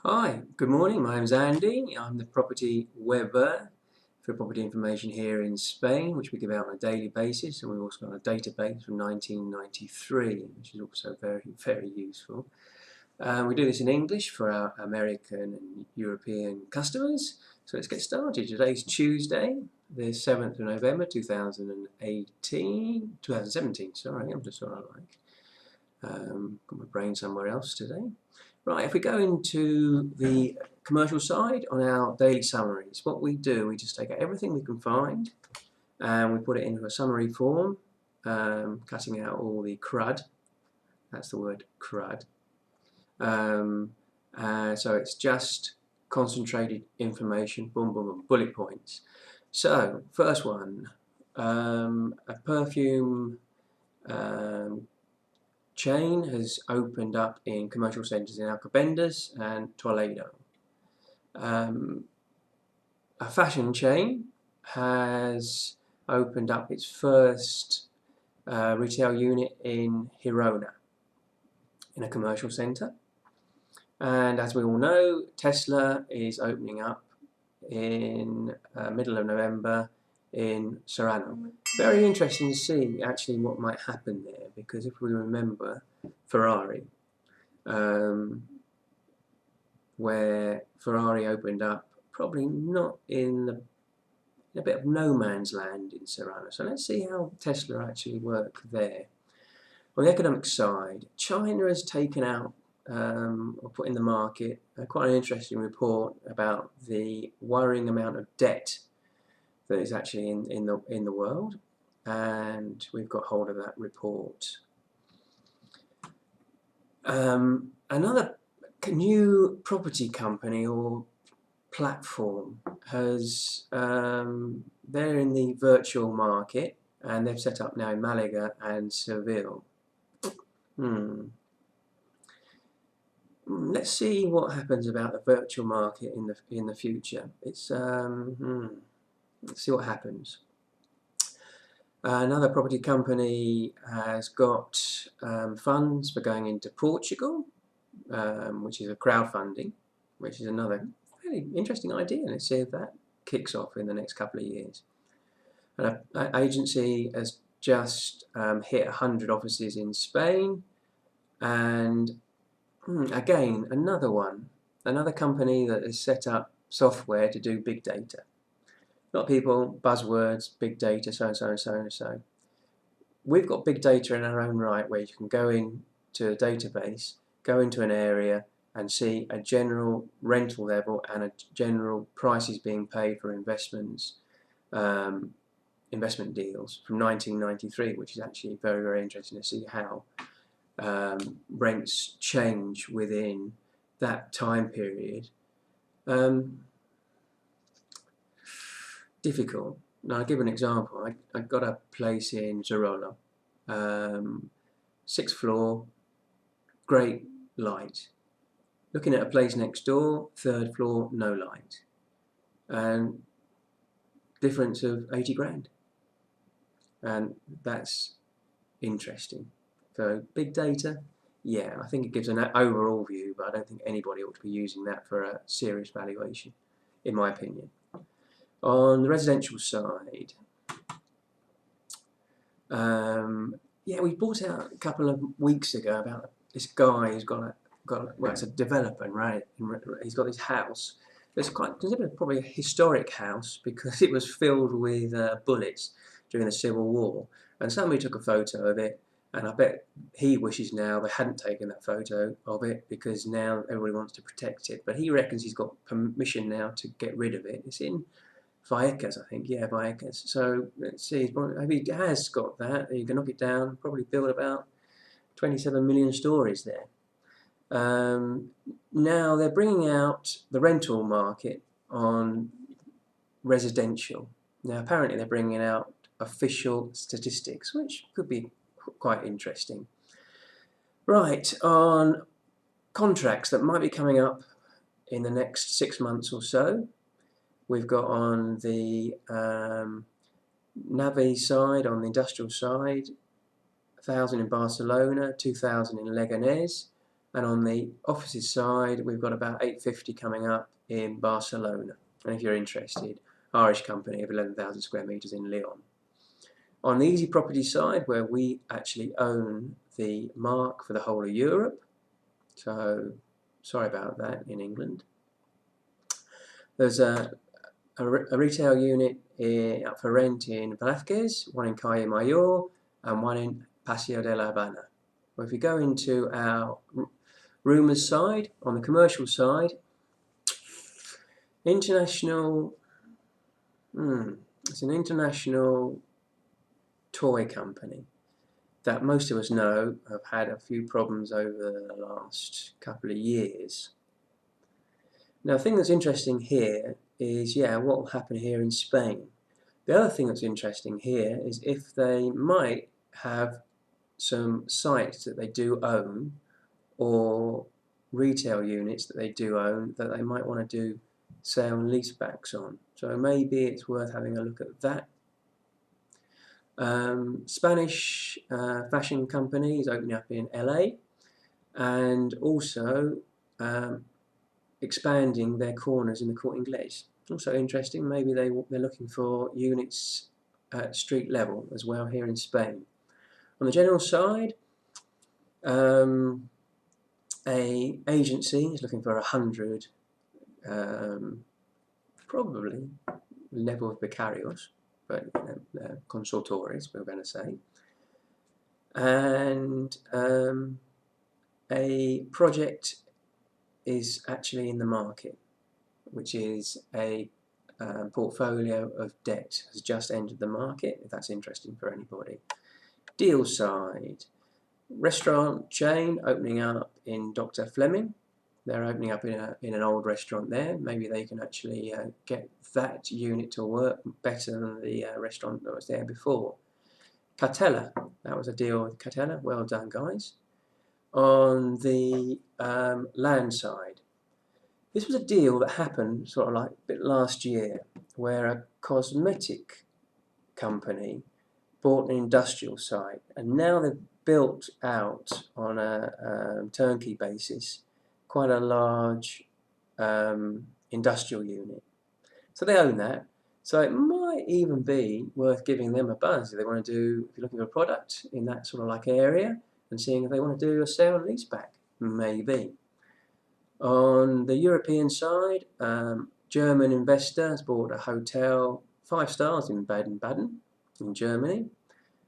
Hi, good morning. My name's Andy. I'm the property Web-Ber for property information here in Spain, which we give out on a daily basis, and we've also got a database from 1993, which is also very useful. We do this in English for our American and European customers. So let's get started. Today's Tuesday, the 7th of November 2017, sorry, I'm just sort of like got my brain somewhere else today. Right, if we go into the commercial side on our daily summaries, what we do, we just take out everything we can find and we put it into a summary form, cutting out all the crud. That's the word, crud. So it's just concentrated information, boom, boom, boom, bullet points. So, first one, a perfume chain has opened up in commercial centres in Alcobendas and Toledo. A fashion chain has opened up its first retail unit in Girona, in a commercial centre. And as we all know, Tesla is opening up in middle of November in Serrano. Very interesting to see actually what might happen there, because if we remember Ferrari, where Ferrari opened up, probably not in a bit of no man's land in Serrano. So let's see how Tesla actually work there. On the economic side, China has taken out or put in the market quite an interesting report about the worrying amount of debt that is actually in the world, and we've got hold of that report. Another new property company or platform has they're in the virtual market, and they've set up now in Malaga and Seville. Let's see what happens about the virtual market in the future. It's let's see what happens. Another property company has got funds for going into Portugal, which is a crowdfunding, which is another very interesting idea. Let's see if that kicks off in the next couple of years. And an agency has just hit 100 offices in Spain, and again, another company that has set up software to do big data. A lot of people, buzzwords, big data, so and so and so and so. We've got big data in our own right, where you can go into a database, go into an area and see a general rental level and a general prices being paid for investments, investment deals from 1993, which is actually very interesting to see how rents change within that time period. Difficult. Now, I'll give an example. I got a place in Zerolo, 6th floor, great light. Looking at a place next door, 3rd floor, no light, and difference of 80 grand, and that's interesting. So big data, yeah, I think it gives an overall view, but I don't think anybody ought to be using that for a serious valuation, in my opinion. On the residential side, yeah, we bought out a couple of weeks ago about this guy who's got well, it's a developer, right? He's got his house. It's quite considered probably a historic house because it was filled with bullets during the Civil War, and somebody took a photo of it. And I bet he wishes now they hadn't taken that photo of it, because now everybody wants to protect it. But he reckons he's got permission now to get rid of it. It's in Vallecas, I think. Yeah, Vallecas. So let's see. If he has got that, you can knock it down, probably build about 27 million stories there. Now they're bringing out the rental market on residential. Now apparently they're bringing out official statistics, which could be quite interesting. Right, on contracts that might be coming up in the next 6 months or so, we've got on the Navi side, on the industrial side, 1,000 in Barcelona, 2,000 in Leganés, And on the offices side, we've got about 850 coming up in Barcelona. And if you're interested, Irish company of 11,000 square metres in Lyon. On the Easy Property side, where we actually own the mark for the whole of Europe, so sorry about that in England, there's a retail unit up for rent in Velázquez, one in Calle Mayor, and one in Paseo de la Habana. Well, if you go into our rumours side, on the commercial side, international, it's an international toy company that most of us know have had a few problems over the last couple of years. Now, the thing that's interesting here is, what will happen here in Spain. The other thing that's interesting here is if they might have some sites that they do own, or retail units that they do own, that they might want to do sale and leasebacks on. So maybe it's worth having a look at that. Spanish fashion company is opening up in LA, and also expanding their corners in the Corte Inglés. Also interesting, maybe they're looking for units at street level as well here in Spain. On the general side, a agency is looking for 100, probably level of becarios, but consultores, we're going to say. And a project is actually in the market, which is a portfolio of debt has just entered the market, if that's interesting for anybody. Deal side, restaurant chain opening up in Dr. Fleming. They're opening up in an old restaurant there. Maybe they can actually get that unit to work better than the restaurant that was there before. Catella, that was a deal with Catella. Well done, guys. On the land side, this was a deal that happened sort of like a bit last year, where a cosmetic company bought an industrial site, and now they've built out on a turnkey basis quite a large industrial unit. So they own that. So it might even be worth giving them a buzz if they want to do, if you're looking for a product in that sort of like area, and seeing if they want to do a sale and leaseback, maybe. On the European side, German investor has bought a hotel, 5 stars in Baden-Baden in Germany.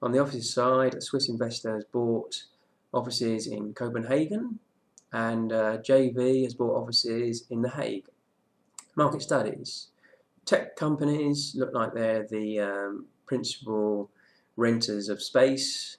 On the offices side, a Swiss investor has bought offices in Copenhagen, and JV has bought offices in The Hague. Market studies. Tech companies look like they're the principal renters of space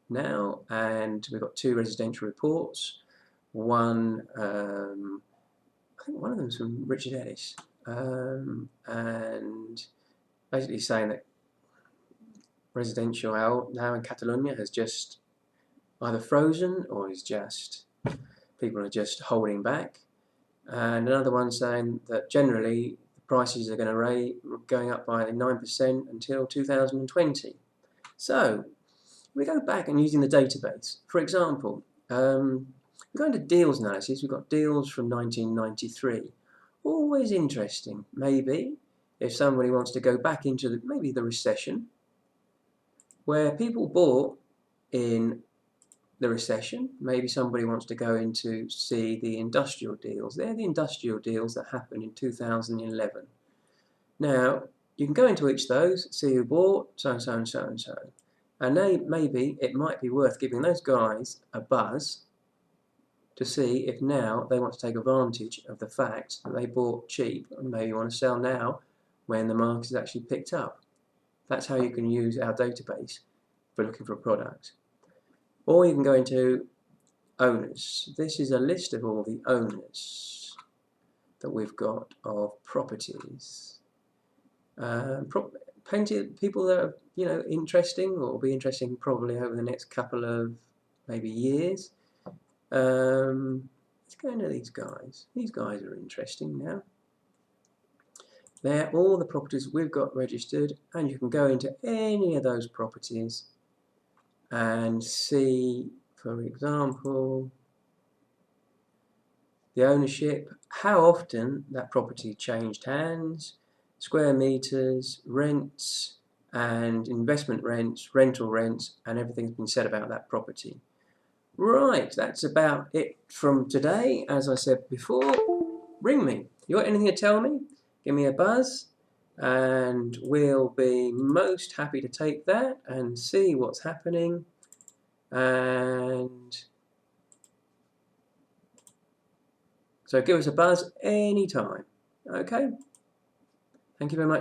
now, and we've got 2 residential reports. One, I think one of them is from Richard Ellis, and basically saying that residential now in Catalonia has just either frozen or is just, people are just holding back. And another one saying that generally the prices are going up by 9% until 2020. So we go back and using the database. For example, we go into deals analysis. We've got deals from 1993. Always interesting. Maybe if somebody wants to go back into maybe the recession, where people bought in the recession. Maybe somebody wants to go in to see the industrial deals. They're the industrial deals that happened in 2011. Now, you can go into each of those, see who bought, so and so and so and so. And maybe it might be worth giving those guys a buzz to see if now they want to take advantage of the fact that they bought cheap and maybe want to sell now when the market is actually picked up. That's how you can use our database for looking for a product. Or you can go into owners. This is a list of all the owners that we've got of properties. Plenty of people that are, interesting, or will be interesting probably over the next couple of maybe years. Let's go into these guys. These guys are interesting now. They're all the properties we've got registered, and you can go into any of those properties and see, for example, the ownership, how often that property changed hands, square meters, rents, and investment rents, rental rents, and everything's been said about that property. Right, that's about it from today. As I said before, ring me. You got anything to tell me? Give me a buzz, and we'll be most happy to take that and see what's happening. And so give us a buzz anytime. Okay? Thank you very much.